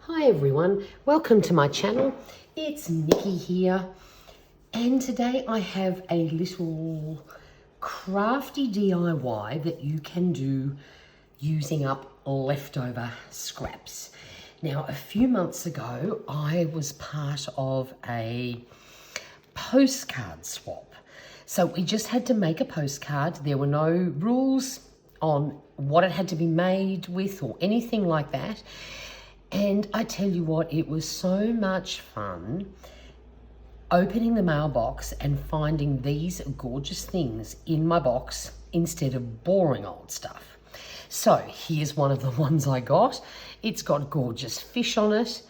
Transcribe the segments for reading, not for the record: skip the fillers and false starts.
Hi everyone, welcome to my channel. It's Nikki here, and today I have a little crafty DIY that you can do using up leftover scraps. Now, a few months ago, I was part of a postcard swap. So we just had to make a postcard. There were no rules on what it had to be made with or anything like that. And I tell you what, it was so much fun opening the mailbox and finding these gorgeous things in my box instead of boring old stuff. So here's one of the ones I got. It's got gorgeous fish on it.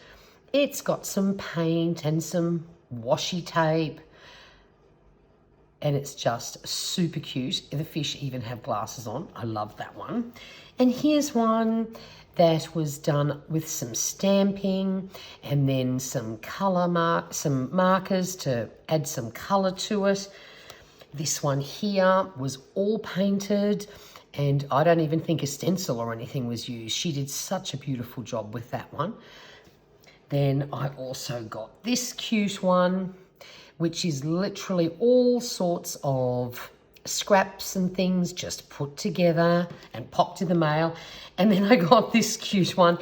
It's got some paint and some washi tape. And it's just super cute. The fish even have glasses on. I love that one. And here's one that was done with some stamping and then some some markers to add some color to it. This one here was all painted, and I don't even think a stencil or anything was used. She did such a beautiful job with that one. Then I also got this cute one, which is literally all sorts of scraps and things just put together and popped in the mail. And then I got this cute one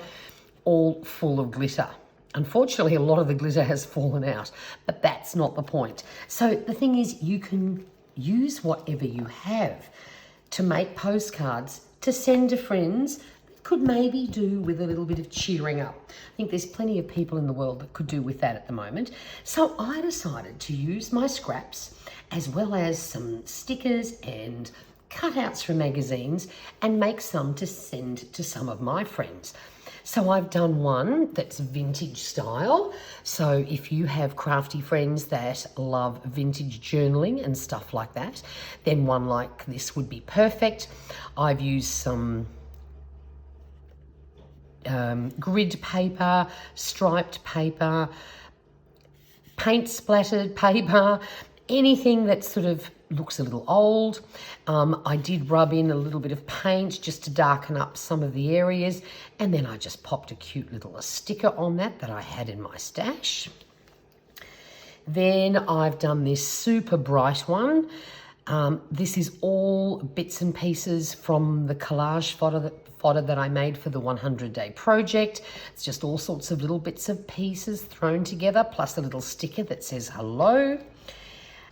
all full of glitter. Unfortunately, a lot of the glitter has fallen out, but that's not the point. So the thing is, you can use whatever you have to make postcards to send to friends. Could maybe do with a little bit of cheering up. I think there's plenty of people in the world that could do with that at the moment. So I decided to use my scraps as well as some stickers and cutouts from magazines and make some to send to some of my friends. So I've done one that's vintage style. So if you have crafty friends that love vintage journaling and stuff like that, then one like this would be perfect. I've used some grid paper, striped paper, paint splattered paper, anything that sort of looks a little old. I did rub in a little bit of paint just to darken up some of the areas, and then I just popped a cute little sticker on that I had in my stash. Then I've done this super bright one. This is all bits and pieces from the collage fodder that I made for the 100-day project. It's just all sorts of little bits of pieces thrown together, plus a little sticker that says hello.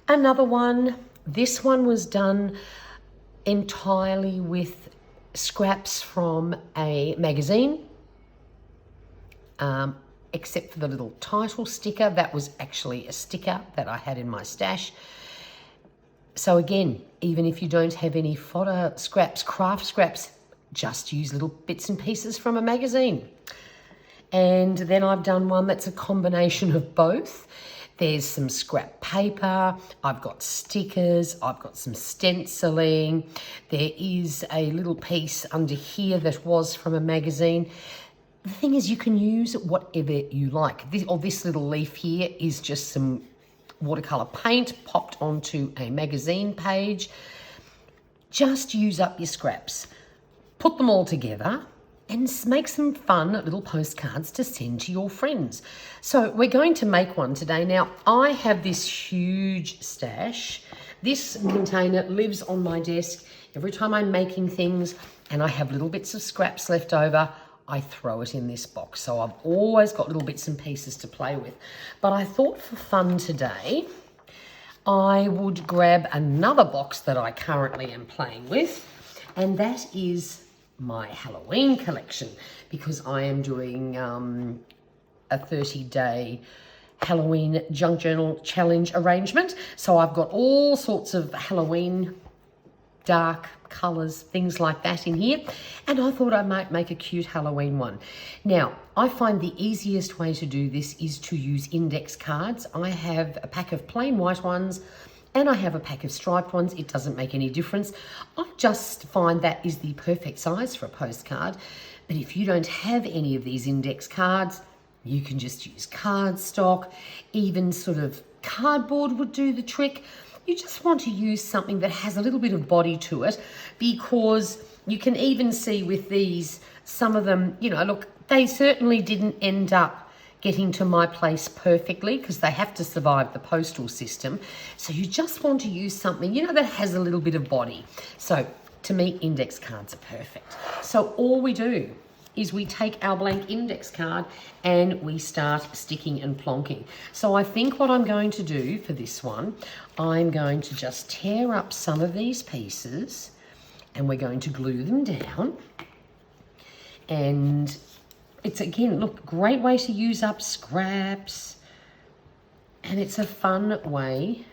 Another one, this one was done entirely with scraps from a magazine, except for the little title sticker. That was actually a sticker that I had in my stash. So again, even if you don't have any fodder scraps, craft scraps, just use little bits and pieces from a magazine. And then I've done one that's a combination of both. There's some scrap paper, I've got stickers, I've got some stenciling. There is a little piece under here that was from a magazine. The thing is, you can use whatever you like. This little leaf here is just some watercolor paint popped onto a magazine page. Just use up your scraps. Put them all together and make some fun little postcards to send to your friends. So we're going to make one today. Now, I have this huge stash. This container lives on my desk. Every time I'm making things and I have little bits of scraps left over, I throw it in this box. So I've always got little bits and pieces to play with. But I thought for fun today, I would grab another box that I currently am playing with, and that is my Halloween collection, because I am doing a 30-day Halloween junk journal challenge arrangement. So I've got all sorts of Halloween dark colours, things like that in here, and I thought I might make a cute Halloween one. Now, I find the easiest way to do this is to use index cards. I have a pack of plain white ones and I have a pack of striped ones. It doesn't make any difference. I just find that is the perfect size for a postcard. But if you don't have any of these index cards, you can just use cardstock. Even sort of cardboard would do the trick. You just want to use something that has a little bit of body to it, because you can even see with these Some of them, you know, look, they certainly didn't end up getting to my place perfectly because they have to survive the postal system. So you just want to use something, you know, that has a little bit of body. So to me, index cards are perfect. So all we do is we take our blank index card and we start sticking and plonking. So I think what I'm going to do for this one, I'm going to just tear up some of these pieces and we're going to glue them down. And it's, again, look, great way to use up scraps. And it's a fun way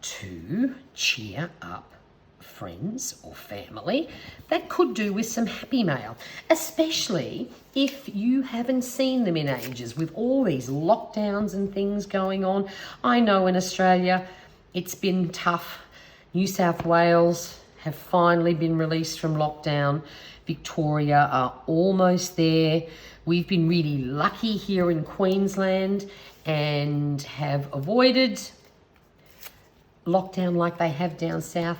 to cheer up friends or family. That could do with some happy mail, especially if you haven't seen them in ages with all these lockdowns and things going on. I know in Australia it's been tough. New South Wales have finally been released from lockdown. Victoria are almost there. We've been really lucky here in Queensland and have avoided lockdown like they have down south.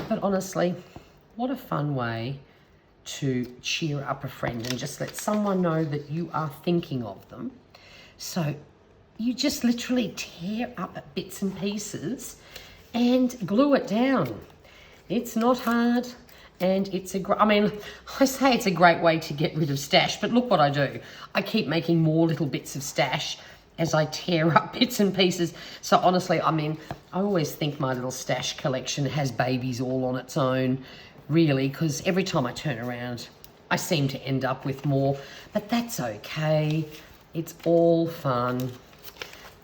But honestly, what a fun way to cheer up a friend and just let someone know that you are thinking of them. So you just literally tear up bits and pieces and glue it down. It's not hard, and it's I say it's a great way to get rid of stash, but look what I do. I keep making more little bits of stash as I tear up bits and pieces. So honestly, I always think my little stash collection has babies all on its own, really, because every time I turn around, I seem to end up with more, but that's okay. It's all fun.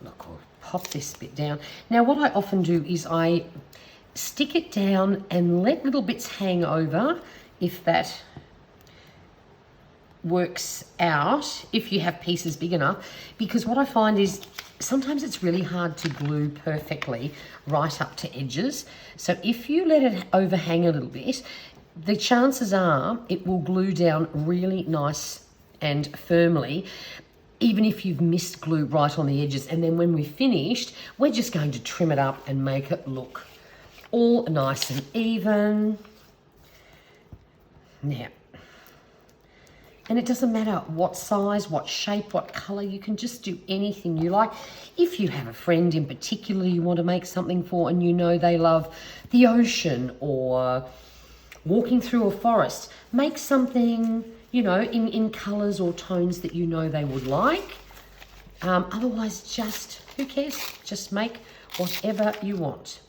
Look, I'll pop this bit down. Now, what I often do is I stick it down and let little bits hang over if that works out, if you have pieces big enough, because what I find is sometimes it's really hard to glue perfectly right up to edges. So if you let it overhang a little bit, the chances are it will glue down really nice and firmly, even if you've missed glue right on the edges. And then when we're finished, we're just going to trim it up and make it look all nice and even. Now, and it doesn't matter what size, what shape, what colour, you can just do anything you like. If you have a friend in particular you want to make something for and you know they love the ocean or walking through a forest, make something, you know, in colours or tones that you know they would like. Otherwise, just, who cares? Just make whatever you want.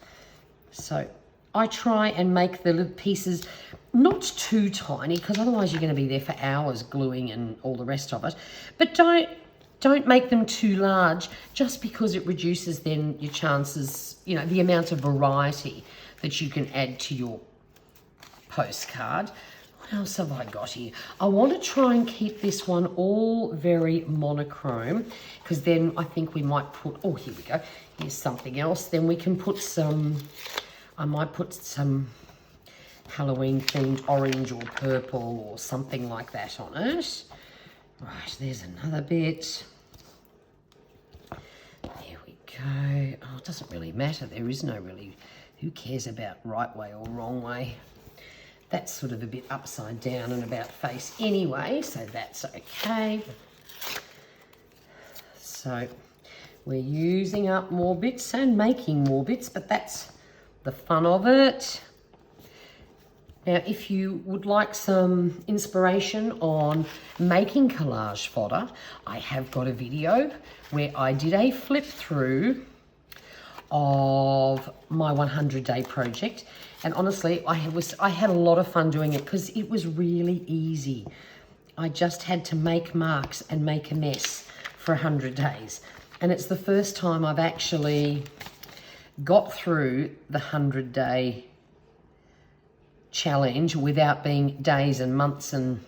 So I try and make the little pieces not too tiny, because otherwise you're going to be there for hours gluing and all the rest of it. But don't make them too large, just because it reduces then your chances, you know, the amount of variety that you can add to your postcard. What else have I got here? I want to try and keep this one all very monochrome, because then I think we might put, oh, here we go. Here's something else. Then we can put some, I might put some Halloween themed orange or purple or something like that on it. Right, there's another bit. There we go. Oh, it doesn't really matter. There is no really, who cares about right way or wrong way? That's sort of a bit upside down and about face anyway, so that's okay. So we're using up more bits and making more bits, but that's the fun of it. Now, if you would like some inspiration on making collage fodder, I have got a video where I did a flip through of my 100-day project. And honestly, I had a lot of fun doing it because it was really easy. I just had to make marks and make a mess for 100 days. And it's the first time I've actually got through the 100-day challenge without being days and months and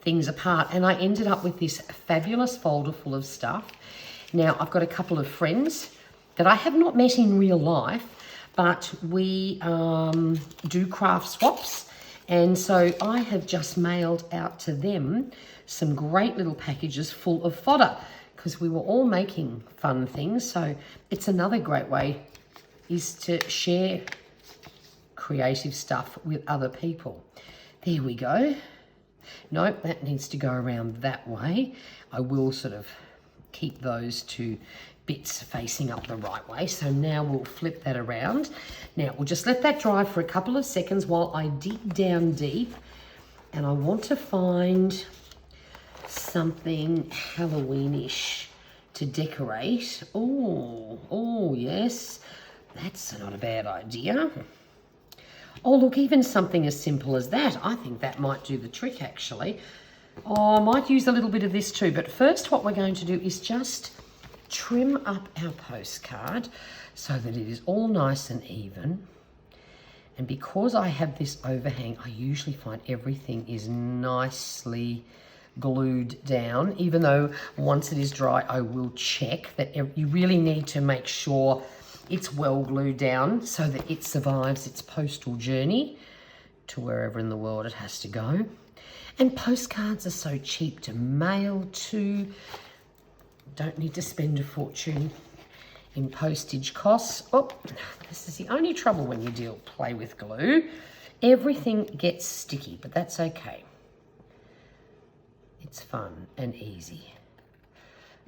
things apart. And I ended up with this fabulous folder full of stuff. Now, I've got a couple of friends that I have not met in real life, but we do craft swaps. And so I have just mailed out to them some great little packages full of fodder, because we were all making fun things. So it's another great way is to share creative stuff with other people. There we go. Nope, that needs to go around that way. I will sort of keep those two bits facing up the right way. So now we'll flip that around. Now we'll just let that dry for a couple of seconds while I dig down deep, and I want to find something Halloweenish to decorate. Oh yes, that's not a bad idea. Oh look, even something as simple as that, I think that might do the trick actually. Oh, I might use a little bit of this too, but first what we're going to do is just trim up our postcard so that it is all nice and even. And because I have this overhang, I usually find everything is nicely glued down, even though once it is dry, I will check that you really need to make sure it's well glued down so that it survives its postal journey to wherever in the world it has to go. And postcards are so cheap to mail to. Don't need to spend a fortune in postage costs. Oh, this is the only trouble when you play with glue. Everything gets sticky, but that's okay. It's fun and easy.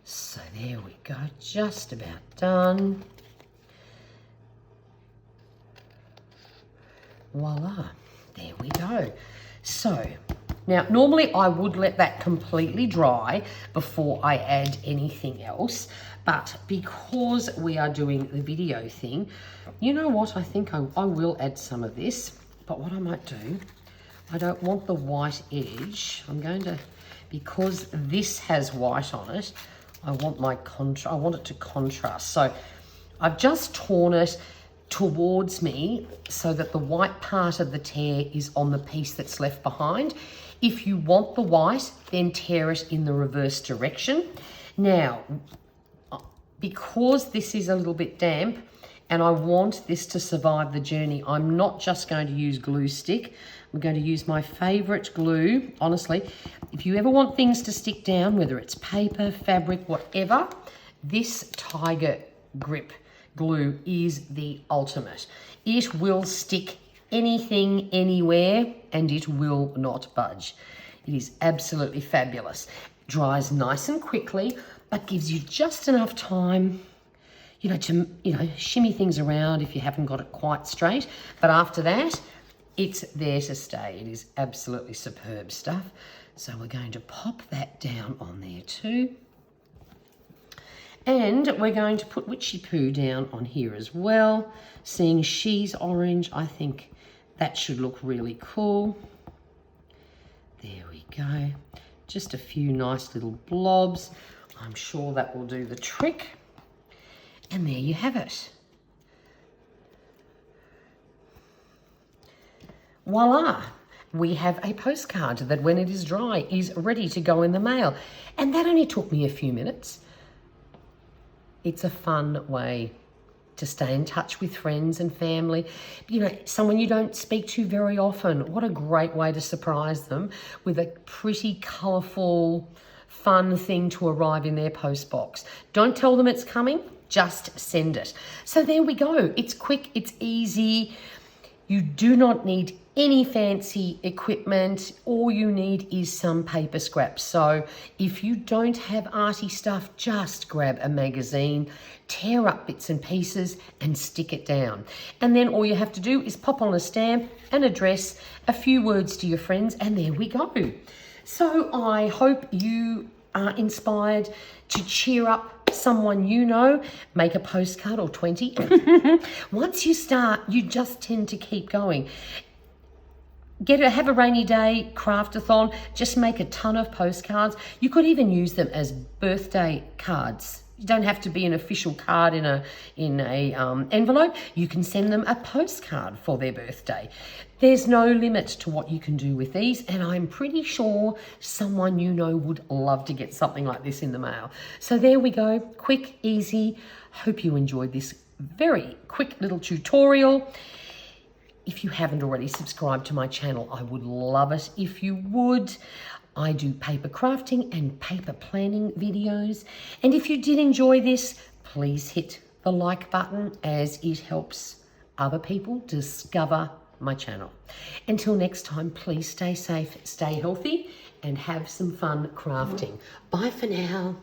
So there we go, just about done. Voila, there we go. So now, normally I would let that completely dry before I add anything else, but because we are doing the video thing, you know what, I think I will add some of this, but what I might do, I don't want the white edge. I'm going to, because this has white on it, I want it to contrast. So I've just torn it towards me so that the white part of the tear is on the piece that's left behind. If you want the white, then tear it in the reverse direction. Now, because this is a little bit damp and I want this to survive the journey, I'm not just going to use glue stick. I'm going to use my favorite glue. Honestly, if you ever want things to stick down, whether it's paper, fabric, whatever, this Tiger Grip glue is the ultimate. It will stick anything, anywhere, and it will not budge. It is absolutely fabulous. Dries nice and quickly, but gives you just enough time, to shimmy things around if you haven't got it quite straight. But after that, it's there to stay. It is absolutely superb stuff. So we're going to pop that down on there too. And we're going to put Witchy Poo down on here as well. Seeing she's orange, I think that should look really cool. There we go. Just a few nice little blobs. I'm sure that will do the trick. And there you have it. Voila! We have a postcard that when it is dry is ready to go in the mail. And that only took me a few minutes. It's a fun way to stay in touch with friends and family. Someone you don't speak to very often. What a great way to surprise them with a pretty colourful, fun thing to arrive in their post box. Don't tell them it's coming, just send it. So there we go. It's quick, it's easy. You do not need any fancy equipment. All you need is some paper scraps. So if you don't have arty stuff, just grab a magazine, tear up bits and pieces and stick it down. And then all you have to do is pop on a stamp, an address, a few words to your friends, and there we go. So I hope you are inspired to cheer up someone you know, make a postcard or 20. Once you start, you just tend to keep going. Have a rainy day craft-a-thon, just make a ton of postcards. You could even use them as birthday cards. You don't have to be an official card in a envelope. You can send them a postcard for their birthday. There's no limit to what you can do with these, and I'm pretty sure someone you know would love to get something like this in the mail. So there we go, quick, easy. Hope you enjoyed this very quick little tutorial. If you haven't already subscribed to my channel, I would love it if you would. I do paper crafting and paper planning videos. And if you did enjoy this, please hit the like button as it helps other people discover my channel. Until next time, please stay safe, stay healthy, and have some fun crafting. Bye for now.